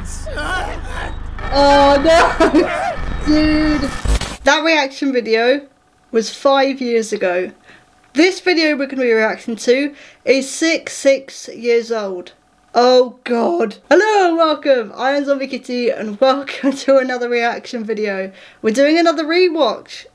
hands. Oh no! Dude! That reaction video was 5 years ago. This video we're going to be reacting to is 6 years old. Oh god. Hello and welcome, I am Zombie Kitty and welcome to another reaction video. We're doing another rewatch.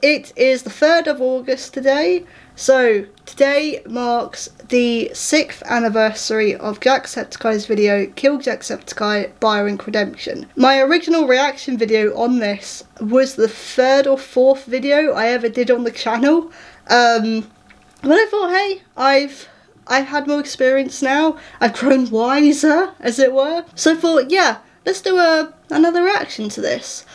It is the 3rd of August today. So today marks the 6th anniversary of Jacksepticeye's video Kill Jacksepticeye Biorink Redemption. My original reaction video on this was the 3rd or 4th video I ever did on the channel. But I thought, hey, I've had more experience now. I've grown wiser, as it were. So I thought, yeah, let's do another reaction to this.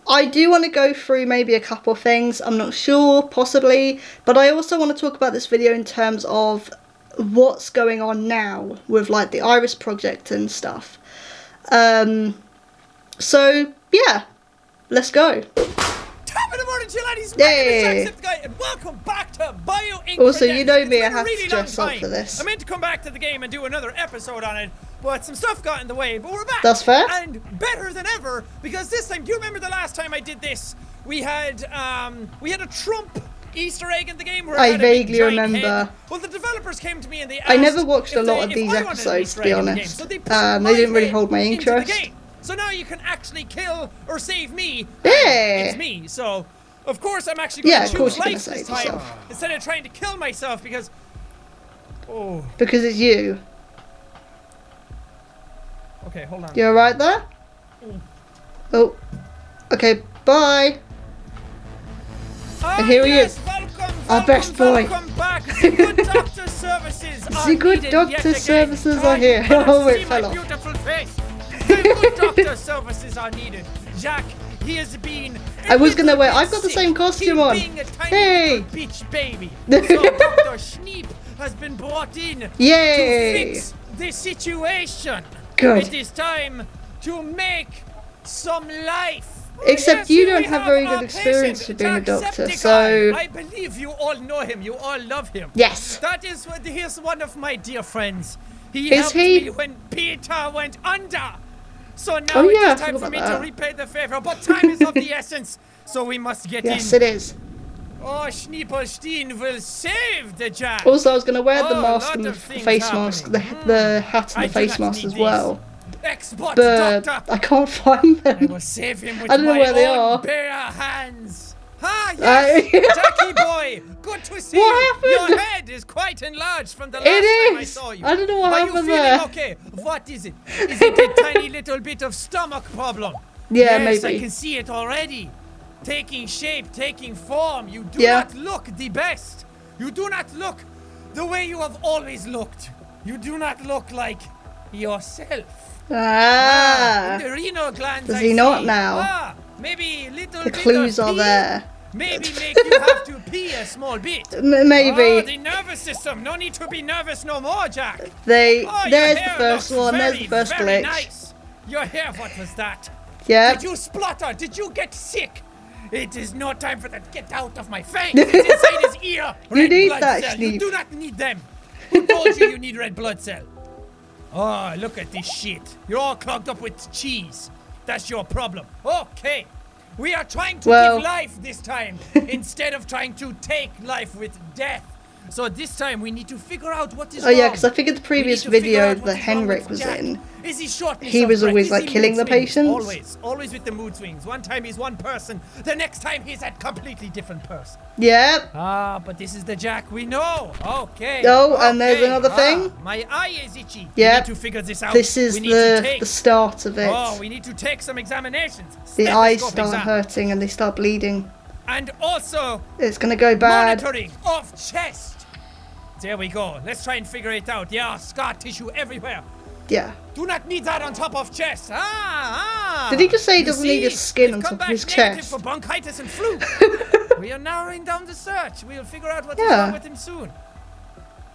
I do want to go through maybe a couple of things, I'm not sure, possibly, but I also want to talk about this video in terms of what's going on now with like the Iris project and stuff. So yeah, let's go. Top of the morning, you ladies. Yay! Jacksepticeye, and welcome back to Biorink. Also, you know me, I have really to dress up for this. I meant to come back to the game and do another episode on it, but some stuff got in the way. But we're back. That's fair. And better than ever, because this time, do you remember the last time I did this? We had a Trump Easter egg in the game. Where I vaguely remember. Head. Well, the developers came to me and they asked. I never watched a lot of these episodes, to be honest. So they didn't really hold my interest. So now you can actually kill or save me. Yeah. It's me. So, of course, I'm actually going to choose life this time yourself. instead of trying to kill myself because. Oh. Because it's you. Okay, hold on. You alright there? Oh. Okay, bye. And here he is. Our best boy. Welcome back. The good doctor services The good doctor services are here. Oh, it fell off. Beautiful face. The good doctor services are needed. Jack, he has been. I was gonna wear. I've got the same costume on. Hey, beach baby. So Dr. Schneep has been brought in. Yay! To fix the situation. Good. It is time to make some life. Except you don't have very good experience with being a doctor, so. I believe you all know him. You all love him. Yes. That is what. He's one of my dear friends. He Is helped he? me when Peter went under. So now Oh, yeah, it is time for me to repay the favor. But time is of the essence, so we must get in. Yes, it is. Oh, Schneepelstein will save the Jack. Also, I was gonna wear the Oh, mask lot and the of things face mask, the hat and I the do face not mask need as these. well. Expert But doctor. I can't find I them. will save him with I don't know my where they own are. bare hands. Ah, yes, Jackie boy, good to see What you. happened? Your head is quite enlarged from the last time I saw you. I don't know what Are happened you feeling there. okay? What is it? Is it a tiny little bit of stomach problem? Yeah, yes, maybe. I can see it already. Taking shape, taking form. You do Yeah. not look the best. You do not look the way you have always looked. You do not look like yourself. Ah. The renal glands. Does I he not see. now? Ah, maybe little The bit clues of are pee. there. Maybe make you have to pee a small bit. Oh, Maybe. the nervous system. No need to be nervous no more, Jack. They. Oh, your There's the hair first looks one. There's very, the first very glitch. Nice. Your hair. What was that? Yeah. Did you splutter? Did you get sick? It is no time for that. Get out of my face. It's inside his ear. You Red need blood that, cell. Schneep. You do not need them. Who told you you need red blood cell? Oh, look at this shit. You're all clogged up with cheese. That's your problem. Okay. We are trying to give life this time instead of trying to take life with death. So this time we need to figure out what is wrong. Oh yeah, because I figured the previous video that Henrik was in, is he short? he was always like killing the patients. Always with the mood swings. One time he's one person, the next time he's a completely different person. Yep. Ah, but this is the Jack we know. Okay. Oh, and there's another thing. My eye is itchy. Yeah. We need to figure this out. This is the start of it. Oh, we need to take some examinations. The eyes Stethoscope start exam. hurting and they start bleeding. And also It's gonna go bad. monitoring of chest. There we go. Let's try and figure it out. Yeah, scar tissue everywhere. Yeah. Do not need that on top of chest. Ah. Did he just say he You doesn't see, need his skin we've on come top of back his negative chest? for bronchitis and flu. We are narrowing down the search. We'll figure out what's wrong with him soon.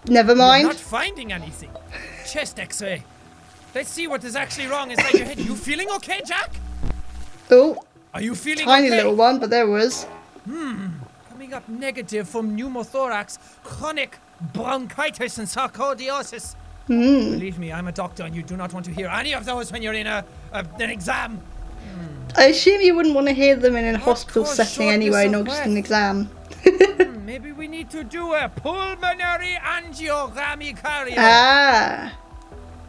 Never We're mind. not finding anything. Chest X-ray. Let's see what is actually wrong inside your head. You feeling okay, Jack? Oh. Are you feeling Tiny okay? little one, but there was. Coming up negative from pneumothorax, chronic bronchitis and sarcoidosis. Believe me, I'm a doctor and you do not want to hear any of those when you're in an exam. I assume you wouldn't want to hear them in a hospital course, setting anyway, shortness not of just breath. an exam. Maybe we need to do a pulmonary angiogrammy.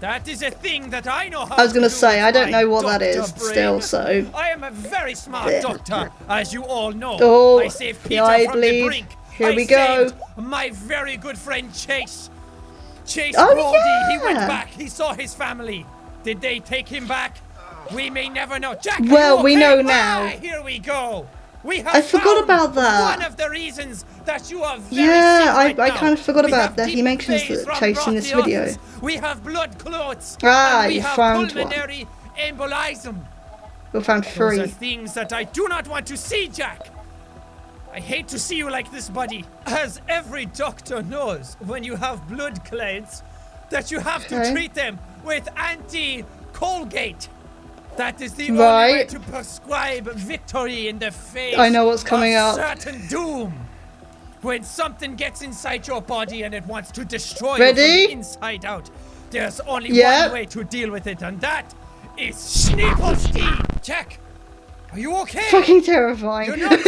That is a thing that I know how I was going to do say, with I don't my know what that is doctor brain. still, so... I am a very smart doctor, as you all know. Oh, I saved the Peter eye from bleed. the brink. Here we I go. saved my very good friend Chase. Chase Oh, Brody, yeah. he went back. He saw his family. Did they take him back? We may never know. Jack, Well, are you we okay? know now. Here we go. We have I forgot found about that. one of the reasons that you are very Yeah, sick right I now. kind of forgot We about have that. He deep mentions veins that from Chase in this video. bronchioles. We have blood clots. Ah, and we you have found one. pulmonary embolism. We found Those 3. are things that I do not want to see, Jack. I hate to see you like this, buddy. As every doctor knows, when you have blood clots, that you have to Okay. treat them with anti-Colgate. That is the only Right. way to prescribe victory in the face I know what's coming of up. certain doom. When something gets inside your body and it wants to destroy Ready? you from the inside out, there's only Yeah. one way to deal with it, and that is Schneebelstein. Jack, are you okay? Fucking terrifying. You're not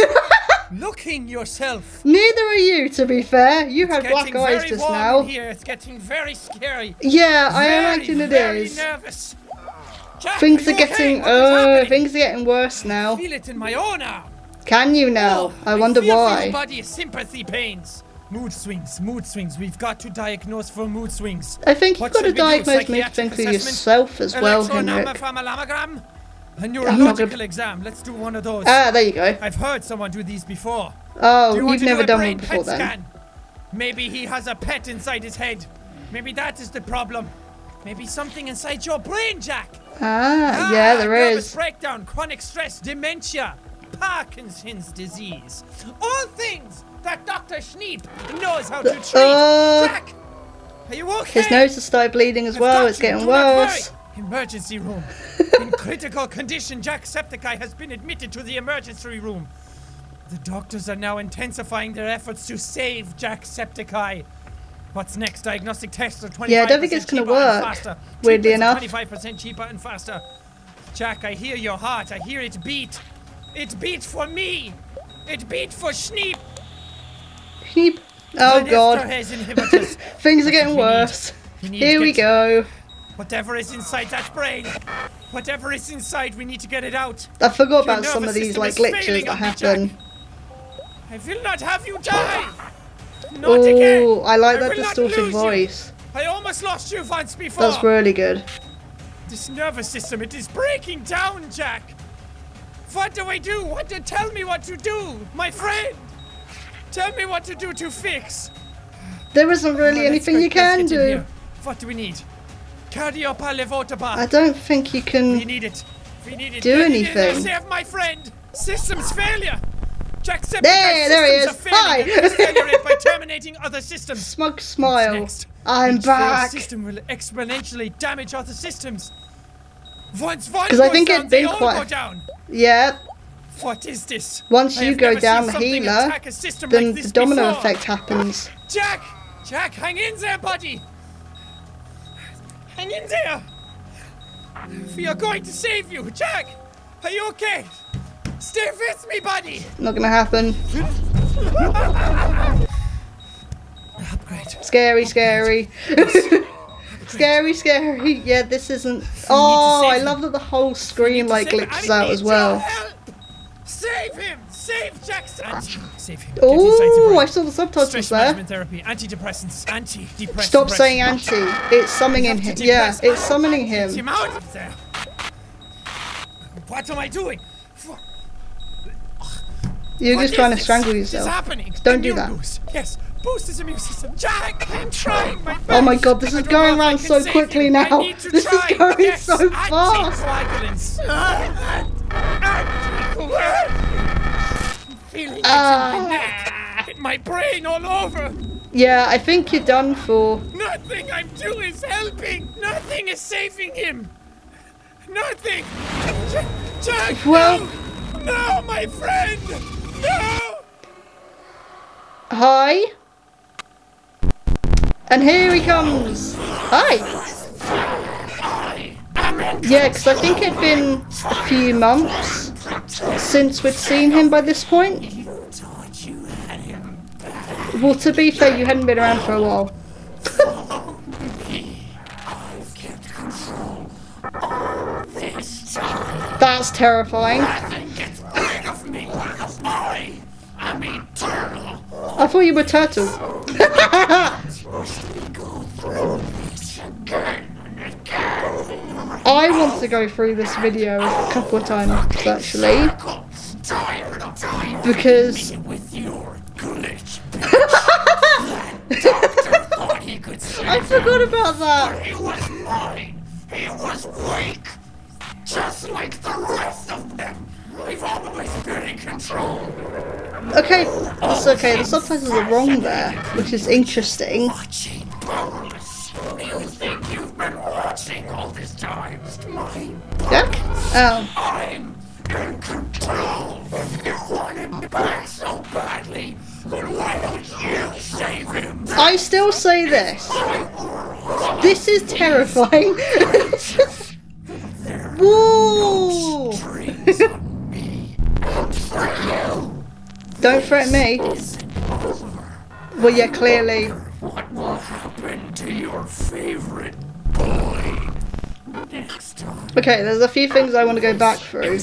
looking yourself. Neither are you, to be fair. You had It's black getting eyes very just warm now. in here. It's getting very scary. Yeah, I very, imagine it very is. nervous. Jack, Things are are you okay? getting, What is happening? things are getting worse now. I feel it in my own arm. Can you now? I wonder feel for why. your body sympathy pains. Mood swings, mood swings. We've got to diagnose for mood swings. I think you've What got to should we do? diagnose most Psychiatric things for assessment? yourself as well, Henrik. Electronammogram? A not neurological gonna- exam. Let's do one of those. Ah, there you go. I've heard someone do these before. Oh, Do you want you've to never do a done brain one before PET then. scan? Maybe he has a pet inside his head. Maybe that is the problem. Maybe something inside your brain, Jack. Ah, yeah, there nervous is. breakdown, chronic stress, dementia, Parkinson's disease. All things that Dr. Schneep knows how to treat. Jack, are you okay? His nose has started bleeding as I've well. got It's you. getting Do not worse. worry. Emergency room. In critical condition, Jacksepticeye has been admitted to the emergency room. The doctors are now intensifying their efforts to save Jacksepticeye. What's next? Diagnostic tests are 25% Yeah, I don't think it's gonna cheaper and work, faster. weirdly Treatments are enough. 25% cheaper and faster. Jack, I hear your heart. I hear it beat. It beat for me. It beat for Schneep. Heep. Oh god. Esterase inhibitors. Things are That's getting what we need. worse. We need Here to we get go. Whatever is inside that brain. Whatever is inside, we need to get it out. I forgot Your about some nervous of these system like is glitches failing that on me, happen. I will not have you die. Not again. Oh, I like that will not distorted lose you. voice. I almost lost you once before. That's really good. This nervous system, it is breaking down, Jack. What do I do? Tell me what to do, my friend. Tell me what to do to fix. There isn't really Let's anything go- you let's can get in do. here. What do we need? Cardiopar levotabar. I don't think you We can. need it. We need it. Do Get in there, anything. Save my friend. Systems failure. Jacksepticeye There he systems is. are failing. Hi. It will accelerate by terminating other systems. Smug smile. Next. I'm Each failed back. system will exponentially damage other systems. Once one 'Cause I goes think down, it'd they been all quite- go down. Yeah. What is this? Once I you have go never down seen the something healer, attack a system then like the this domino before. effect happens. Jack, hang in there, buddy. Hang in there. We are going to save you, Jack. Are you okay? Stay with me, buddy. Not gonna happen. Upgrade. Scary, scary. Scary, scary. Yeah, this isn't. Oh, I save love that the whole screen like Save him. glitches I out as need well. your help. Save him. Save Jackson. Save him. Get inside the Oh, brain. I saw the subtitles Stress there. management therapy, antidepressants, antidepressants. Stop saying anti. It's summoning him. Yeah, it's summoning Get him. him out of there. What am I doing? You're What just is trying to this? strangle What is yourself. happening? Don't do Immune that. Boost. Yes, boost his immune system. Jack, I'm trying my best. Oh my god, this I is don't going know if I around can so save quickly you. now. I need to This is try. going Yes, so fast. Anticoagulants. I'm feeling it in my neck, in my brain, all over. Yeah, I think you're done for. Nothing I'm doing is helping. Nothing is saving him. Nothing. Jack, Well- no. No, my friend. No. Hi. And here he comes. Hi. Yeah, because I think it'd been a few months since we'd seen him by this point. Well, to be fair, you hadn't been around for a while. That's terrifying. I thought you were Turtle. I want to go through this video a couple of times actually, because I forgot about that. He was mine. He was weak. Just like the rest of them. We've always been in control. Okay, it's okay. The subtitles are wrong there, which is interesting. Watching bonus. You think you've been watching all this time? Mine. Yeah? Oh. I'm in control. You want him back so badly. Then why don't you save him? I still say this. This is terrifying. Whoa! Don't threaten me. Well, yeah, clearly. What will happen to your favorite boy next time? Okay, there's a few things I want to go back through.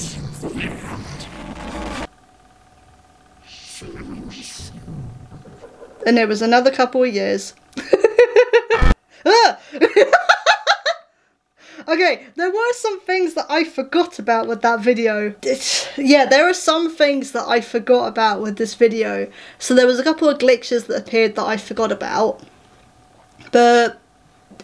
And it was another couple of years. Ah! Okay, there were some things that I forgot about with that video. Yeah, there are some things that I forgot about with this video. So there was a couple of glitches that appeared that I forgot about. But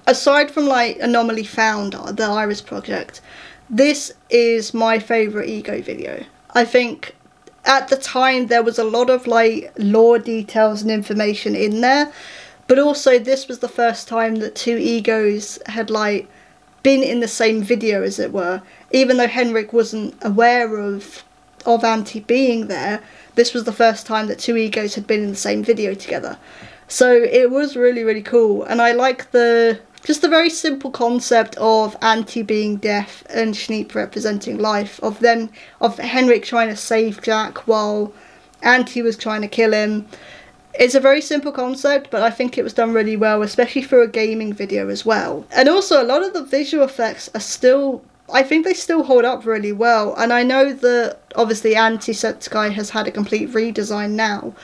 aside from like Anomaly Found, the Iris Project, this is my favourite Ego video. I think at the time there was a lot of like lore details and information in there. But also this was the first time that two Egos had like been in the same video, as it were. Even though Henrik wasn't aware of Anti being there, this was the first time that two Egos had been in the same video together. So it was really, really cool. And I like just the very simple concept of Anti being death and Schneep representing life, of Henrik trying to save Jack while Anti was trying to kill him. It's a very simple concept, but I think it was done really well, especially for a gaming video as well. And also a lot of the visual effects are still, I think they still hold up really well. And I know that obviously Jacksepticeye has had a complete redesign now.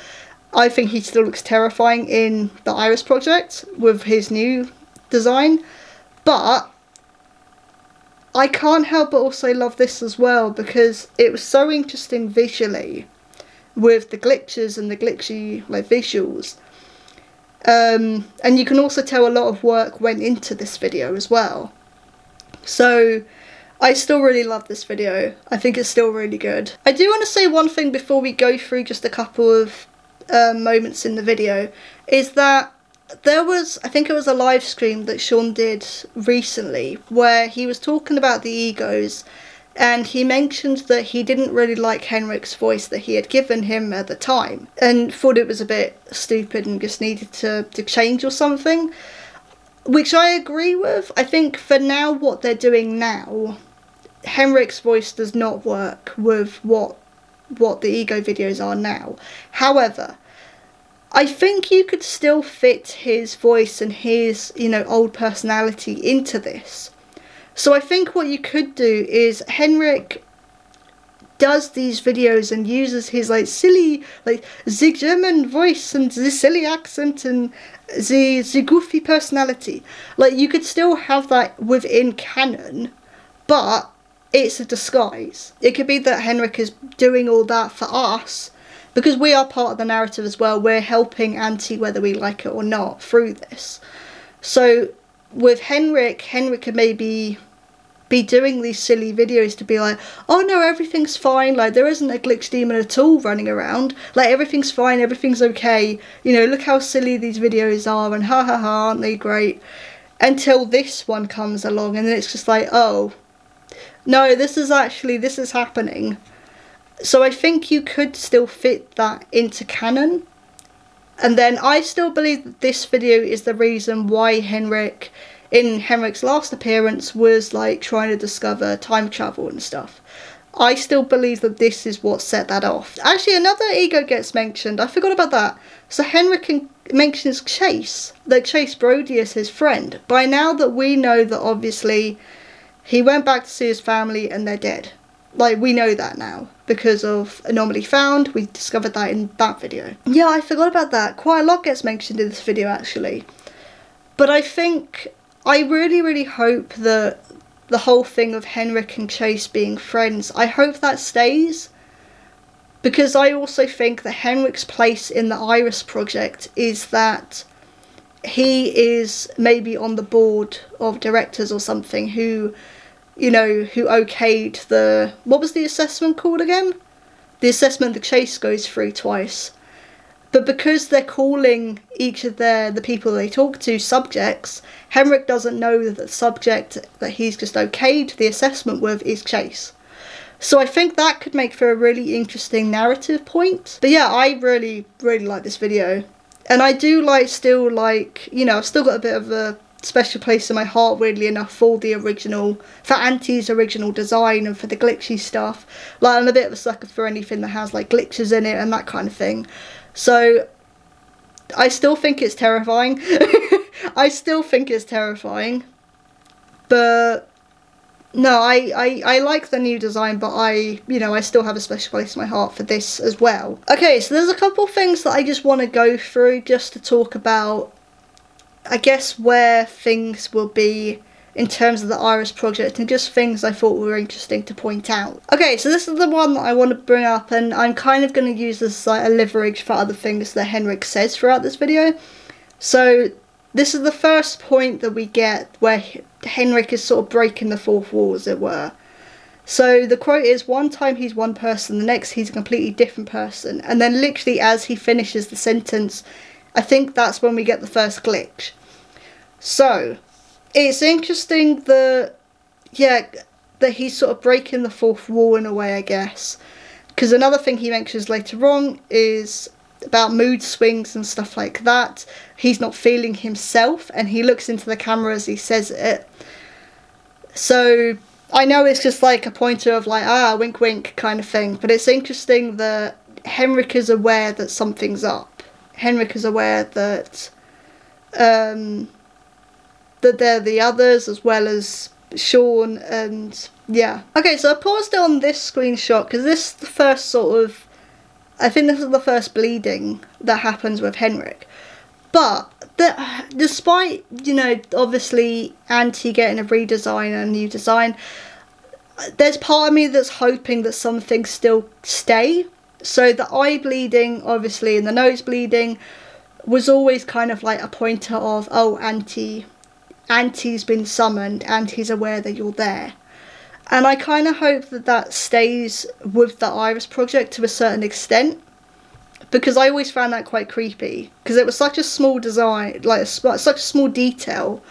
I think he still looks terrifying in the Iris Project with his new design. But I can't help but also love this as well, because it was so interesting visually, with the glitches and the glitchy like visuals, and you can also tell a lot of work went into this video as well. So I still really love this video. I think it's still really good. I do want to say one thing before we go through just a couple of moments in the video, is that there was, I think it was a live stream that Sean did recently where he was talking about the Egos. And he mentioned that he didn't really like Henrik's voice that he had given him at the time, and thought it was a bit stupid and just needed to change or something, which I agree with. I think for now, what they're doing now, Henrik's voice does not work with what the Ego videos are now. However, I think you could still fit his voice and his, old personality into this. So I think what you could do is Henrik does these videos and uses his silly, the German voice and the silly accent and the goofy personality. You could still have that within canon, but it's a disguise. It could be that Henrik is doing all that for us, because we are part of the narrative as well. We're helping Anti whether we like it or not through this. So with Henrik could maybe be doing these silly videos to be like, oh no, everything's fine, there isn't a glitch demon at all running around, everything's fine, everything's okay, look how silly these videos are, and ha ha ha, aren't they great, until this one comes along, and then it's just oh no, this is happening. So I think you could still fit that into canon, And then I still believe that this video is the reason why Henrik, in Henrik's last appearance, was like trying to discover time travel and stuff. I still believe that this is what set that off. Actually, another ego gets mentioned. I forgot about that. So Henrik mentions Chase, that Chase Brody is his friend. By now that we know that obviously he went back to see his family and they're dead. Like, we know that now because of Anomaly Found. We discovered that in that video. Yeah, I forgot about that. Quite a lot gets mentioned in this video actually. But I really hope that the whole thing of Henrik and Chase being friends, I hope that stays. Because I also think that Henrik's place in the Iris project is that he is maybe on the board of directors or something who, you know, who okayed the, what was the assessment called again? The assessment that Chase goes through twice. But because they're calling each of the people they talk to subjects, Henrik doesn't know that the subject that he's just okayed the assessment with is Chase. So I think that could make for a really interesting narrative point. But yeah, I really like this video. And I do still like, you know, I've still got a bit of a special place in my heart, weirdly enough, for the original, for Anti's original design and for the glitchy stuff. Like, I'm a bit of a sucker for anything that has like glitches in it and that kind of thing. So I still think it's terrifying. I still think it's terrifying. But no, I like the new design, but I still have a special place in my heart for this as well. Okay, so there's a couple things that I just want to go through just to talk about, I guess, where things will be in terms of the Iris project and just things I thought were interesting to point out. Okay, so this is the one that I want to bring up, and I'm kind of going to use this as like a leverage for other things that Henrik says throughout this video. So this is the first point that we get where Henrik is sort of breaking the fourth wall, as it were. So the quote is, one time he's one person, the next he's a completely different person. And then literally as he finishes the sentence, I think that's when we get the first glitch. So it's interesting that, yeah, that he's sort of breaking the fourth wall in a way, I guess. Because another thing he mentions later on is about mood swings and stuff like that. He's not feeling himself, and he looks into the camera as he says it. So I know it's just like a pointer of like, ah, wink wink kind of thing, but it's interesting that Henrik is aware that something's up. Henrik is aware that that they're the others as well as Sean, and yeah. Okay, so I paused it on this screenshot because this is the first sort of, I think this is the first bleeding that happens with Henrik. But despite, you know, obviously Anti getting a redesign and a new design, there's part of me that's hoping that some things still stay. So the eye bleeding, obviously, and the nose bleeding was always kind of like a pointer of, oh, Anti's been summoned, Anti's aware that you're there. And I kind of hope that that stays with the Iris project to a certain extent, because I always found that quite creepy, because it was such a small design, like such a small detail,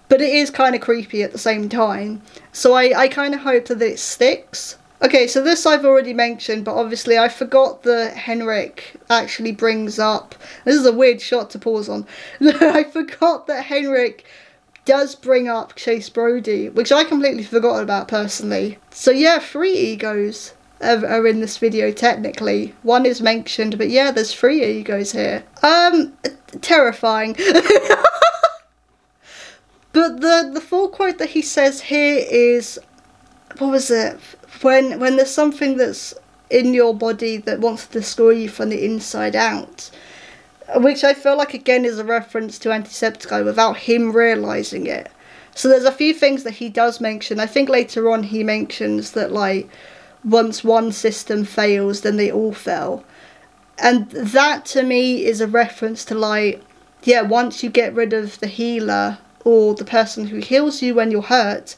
but it is kind of creepy at the same time. So I kind of hope that it sticks. Okay, so this I've already mentioned, but obviously I forgot that Henrik actually brings up, this is a weird shot to pause on, I forgot that Henrik does bring up Chase Brody, which I completely forgot about personally. So yeah, 3 egos are in this video technically. 1 is mentioned, but yeah, there's 3 egos here. Terrifying. But the full quote that he says here is, what was it? When there's something that's in your body that wants to destroy you from the inside out. Which I feel like again is a reference to Jacksepticeye without him realising it. So there's a few things that he does mention. I think later on he mentions that like once one system fails then they all fail. And that to me is a reference to like, yeah, once you get rid of the healer or the person who heals you when you're hurt,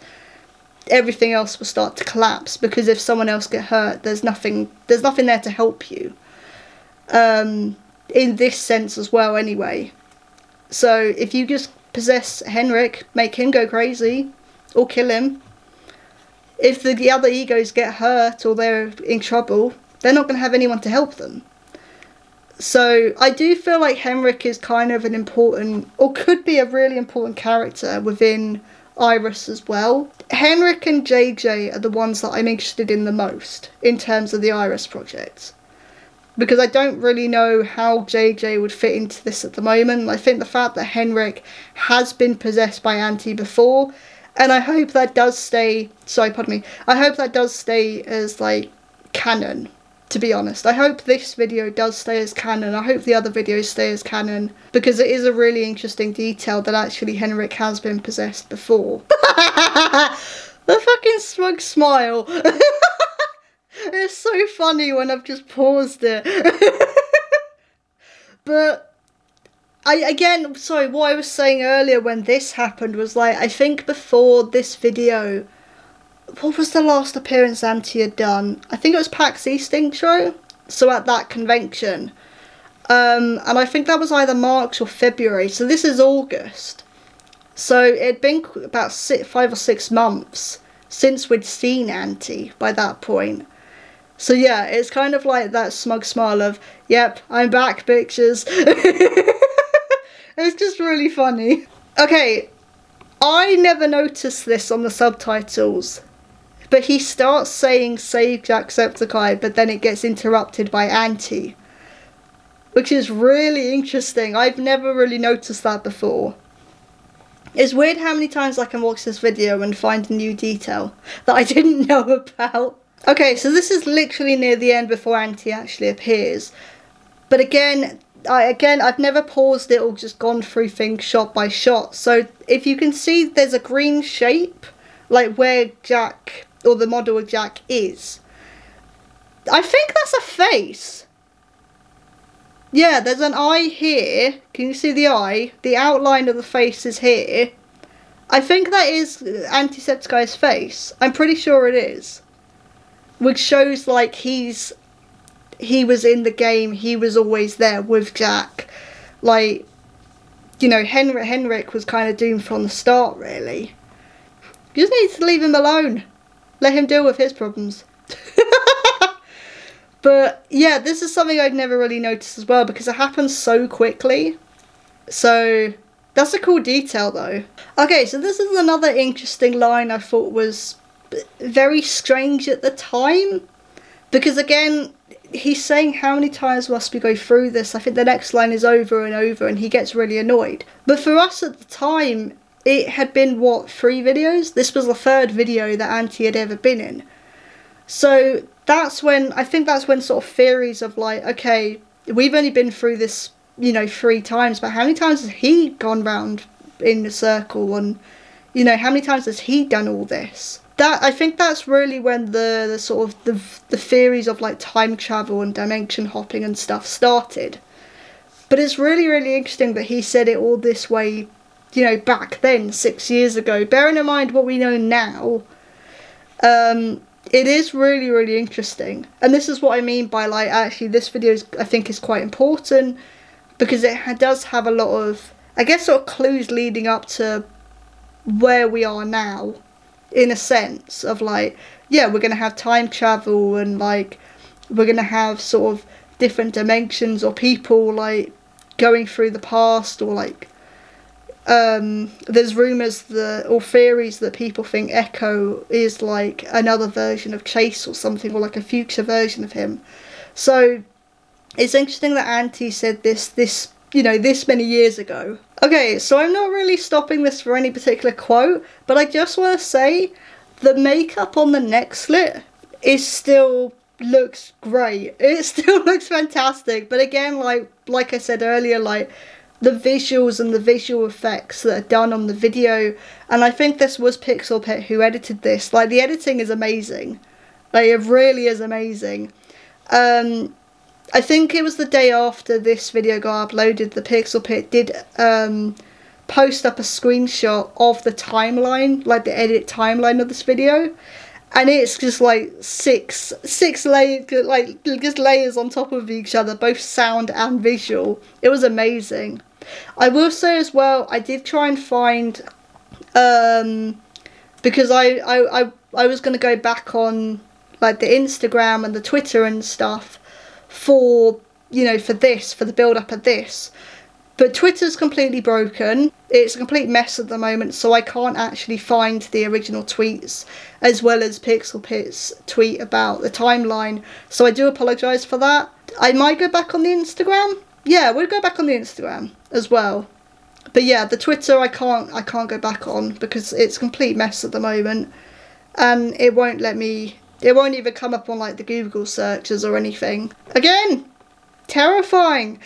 everything else will start to collapse, because if someone else get hurt there's nothing there to help you. In this sense as well anyway. So if you just possess Henrik, make him go crazy or kill him, if the other egos get hurt or they're in trouble, they're not going to have anyone to help them. So I do feel like Henrik is kind of an important, or could be a really important character within Iris as well. Henrik and JJ are the ones that I'm interested in the most in terms of the Iris project, because I don't really know how JJ would fit into this at the moment. I think the fact that Henrik has been possessed by Auntie before, and I hope that does stay, I hope that does stay as like canon, to be honest. I hope this video does stay as canon. I hope the other videos stay as canon, because it is a really interesting detail that actually Henrik has been possessed before. The fucking smug smile. It's so funny when I've just paused it. But what I was saying earlier when this happened was like, I think before this video, what was the last appearance Auntie had done? I think it was PAX East intro, so at that convention. And I think that was either March or February, so this is August. So it'd been about 5 or 6 months since we'd seen Auntie by that point. So yeah, it's kind of like that smug smile of, yep, I'm back, bitches. It's just really funny. Okay, I never noticed this on the subtitles, but he starts saying save Jacksepticeye, but then it gets interrupted by Auntie, which is really interesting. I've never really noticed that before. It's weird how many times I can watch this video and find a new detail that I didn't know about. Okay, so this is literally near the end before Auntie actually appears. But again, I've never paused it or just gone through things shot by shot. So if you can see, there's a green shape, like where Jack, or the model of Jack, is. I think that's a face. Yeah, there's an eye here. Can you see the eye? The outline of the face is here. I think that is Jacksepticeye's face. I'm pretty sure it is. Which shows like he was in the game, he was always there with Jack. Like, you know, Henrik was kind of doomed from the start, really. You just need to leave him alone. Let him deal with his problems. But yeah, this is something I'd never really noticed as well, because it happens so quickly. So that's a cool detail though. Okay, so this is another interesting line I thought was very strange at the time, because again, he's saying how many times must we go through this. I think the next line is over and over, and he gets really annoyed. But for us at the time, it had been, what, 3 videos? This was the 3rd video that Auntie had ever been in. So that's when, I think that's when sort of theories of like, okay, we've only been through this, you know, 3 times, but how many times has he gone round in the circle, and, you know, how many times has he done all this? That, I think that's really when the sort of the theories of like time travel and dimension hopping and stuff started. But it's really, really interesting that he said it all this way, you know, back then, 6 years ago. Bearing in mind what we know now, it is really, really interesting. And this is what I mean by like, actually this video I think is quite important, because it does have a lot of, I guess, sort of clues leading up to where we are now. In a sense of like, yeah, we're going to have time travel, and like we're going to have sort of different dimensions, or people like going through the past, or like there's rumours that, or theories that people think Echo is like another version of Chase or something, or like a future version of him. So it's interesting that Auntie said this you know, this many years ago. Okay, so I'm not really stopping this for any particular quote, but I just want to say the makeup on the neck slit is still looks great. It still looks fantastic. But again, like I said earlier, like the visuals and the visual effects that are done on the video, and I think this was Pixel Pit who edited this. Like, the editing is amazing. Like, it really is amazing. I think it was the day after this video got uploaded, the Pixel Pit did post up a screenshot of the timeline, like the edit timeline of this video, and it's just like six layers, like just layers on top of each other, both sound and visual. It was amazing. I will say as well, I did try and find, because I was going to go back on like the Instagram and the Twitter and stuff for you know, for the build up of this. But Twitter's completely broken. It's a complete mess at the moment, so I can't actually find the original tweets as well as Pixel Pit's tweet about the timeline. So I do apologise for that. I might go back on the Instagram. Yeah, we'll go back on the Instagram as well. But yeah, the Twitter I can't go back on because it's a complete mess at the moment. And it won't let me, it won't even come up on like the Google searches or anything. Again, terrifying.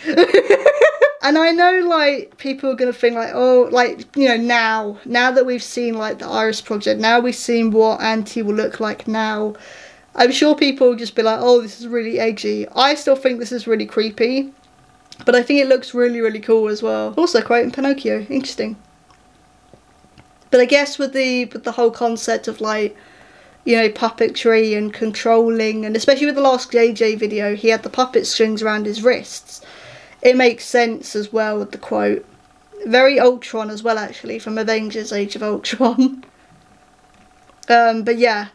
And I know like people are going to think like, oh, like, you know, now that we've seen like the Iris project, now we've seen what Anti will look like now, I'm sure people will just be like, oh, this is really edgy. I still think this is really creepy, but I think it looks really, really cool as well. Also quoting Pinocchio, interesting. But I guess with the whole concept of like, you know, puppetry and controlling, and especially with the last JJ video, he had the puppet strings around his wrists. It makes sense as well with the quote. Very Ultron as well, actually, from Avengers Age of Ultron. But yeah,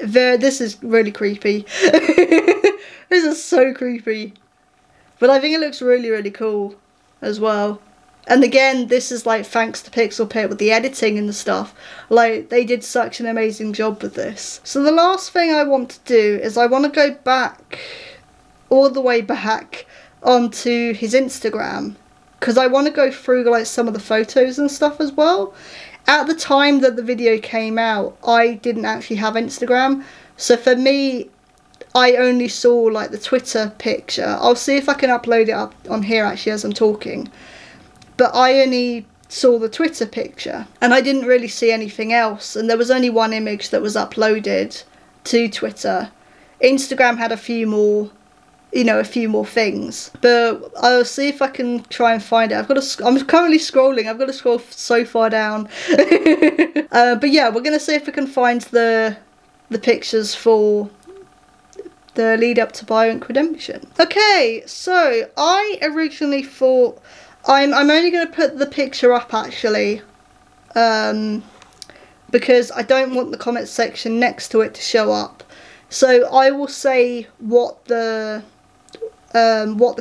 this is really creepy. This is so creepy. But I think it looks really, really cool as well. And again, this is like thanks to Pixel Pit with the editing and the stuff. Like, they did such an amazing job with this. So the last thing I want to do is I want to go back, all the way back, onto his Instagram, because I want to go through like some of the photos and stuff as well. At the time that the video came out, I didn't actually have Instagram, so for me, I only saw like the Twitter picture. I'll see if I can upload it up on here actually as I'm talking, but I only saw the Twitter picture and I didn't really see anything else, and there was only one image that was uploaded to Twitter. Instagram had a few more, you know, a few more things, but I'll see if I can try and find it. I'm currently scrolling. I've got to scroll so far down. But yeah, we're gonna see if we can find the pictures for the lead up to Bionic Redemption. Okay, so I originally thought I'm only gonna put the picture up actually, because I don't want the comment section next to it to show up. So I will say what the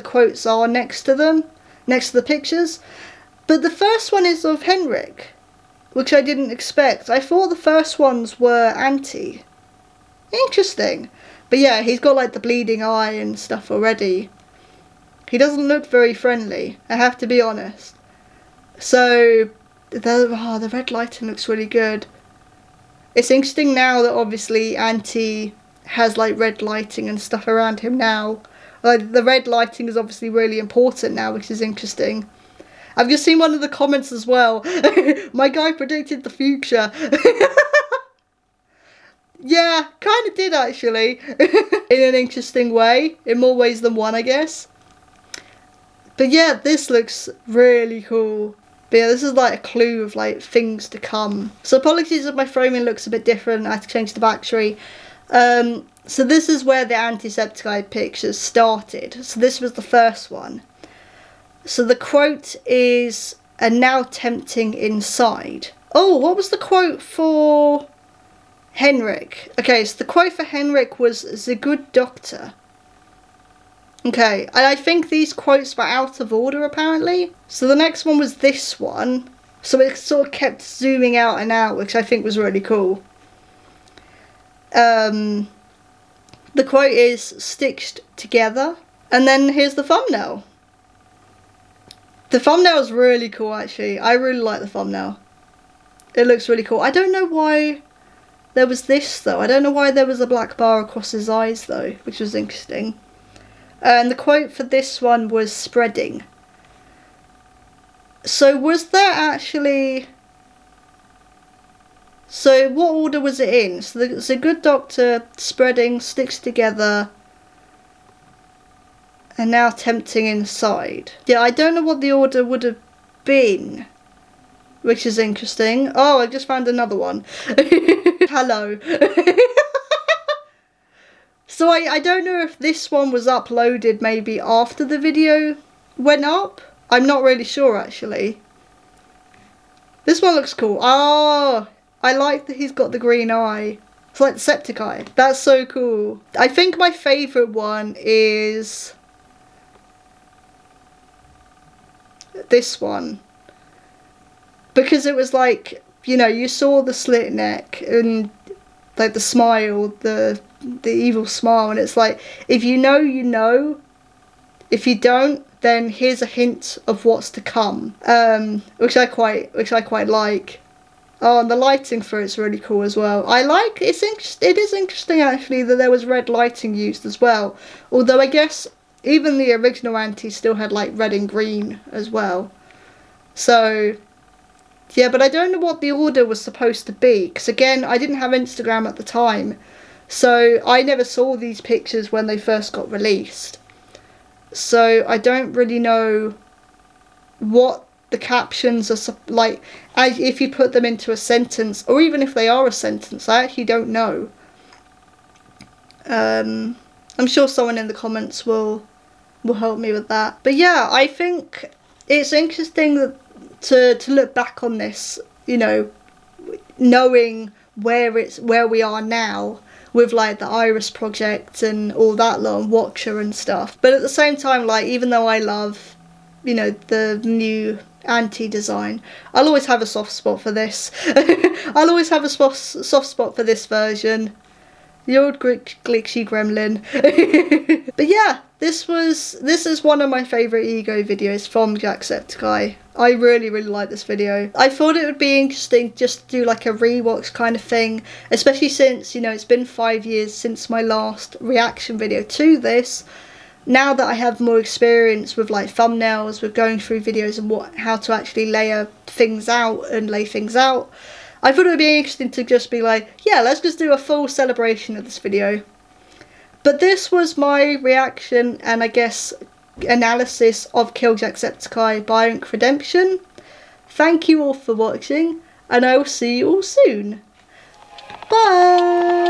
quotes are next to them, next to the pictures. But the first one is of Henrik, which I didn't expect. I thought the first ones were Anti. Interesting. But yeah, he's got like the bleeding eye and stuff already. He doesn't look very friendly, I have to be honest. So the red lighting looks really good. It's interesting now that obviously Anti has like red lighting and stuff around him now. Like, the red lighting is obviously really important now, which is interesting. I've just seen one of the comments as well. My guy predicted the future. Yeah, kind of did actually. In an interesting way. In more ways than one, I guess. But yeah, this looks really cool. But yeah, this is like a clue of like things to come. So apologies if my framing looks a bit different. I had to change the battery. So this is where the Jacksepticeye pictures started. So this was the first one. So the quote is, "And now tempting inside." Oh, what was the quote for Henrik? Okay, so the quote for Henrik was, "The good doctor." Okay, and I think these quotes were out of order apparently. So the next one was this one. So it sort of kept zooming out and out, which I think was really cool. The quote is "stitched together," and then here's the thumbnail. The thumbnail is really cool actually. I really like the thumbnail. It looks really cool. I don't know why there was this though. I don't know why there was a black bar across his eyes though, which was interesting. And the quote for this one was "spreading." So was there actually... So what order was it in? So the good doctor, "spreading," "sticks together," and now "tempting inside." Yeah, I don't know what the order would have been, which is interesting. Oh, I just found another one. Hello. So I don't know if this one was uploaded maybe after the video went up. I'm not really sure actually. This one looks cool. Oh, I like that he's got the green eye. It's like Jacksepticeye. That's so cool. I think my favourite one is this one. Because it was like, you know, you saw the slit neck and like the smile, the evil smile, and it's like, if you know, you know. If you don't, then here's a hint of what's to come. Which I quite like. Oh, and the lighting for it's really cool as well. It is interesting actually that there was red lighting used as well. Although I guess even the original Anti still had like red and green as well. So yeah, but I don't know what the order was supposed to be, because again, I didn't have Instagram at the time, so I never saw these pictures when they first got released. So I don't really know what the captions are like, if you put them into a sentence, or even if they are a sentence. I actually don't know. I'm sure someone in the comments will help me with that. But yeah, I think it's interesting that to look back on this, you know, knowing where we are now with like the Iris project and all that lot, and Watcher and stuff. But at the same time, like, even though I love, you know, the new Anti design, I'll always have a soft spot for this. I'll always have a soft spot for this version. The old glitchy gremlin. But yeah, this is one of my favourite Ego videos from Jacksepticeye. I really like this video. I thought it would be interesting just to do like a rewatch kind of thing, especially since, you know, it's been 5 years since my last reaction video to this. Now that I have more experience with like thumbnails, with going through videos and how to actually lay things out, I thought it would be interesting to just be like, yeah, let's just do a full celebration of this video. But this was my reaction and I guess analysis of Kill Jacksepticeye Bionic Redemption. Thank you all for watching, and I will see you all soon. Bye!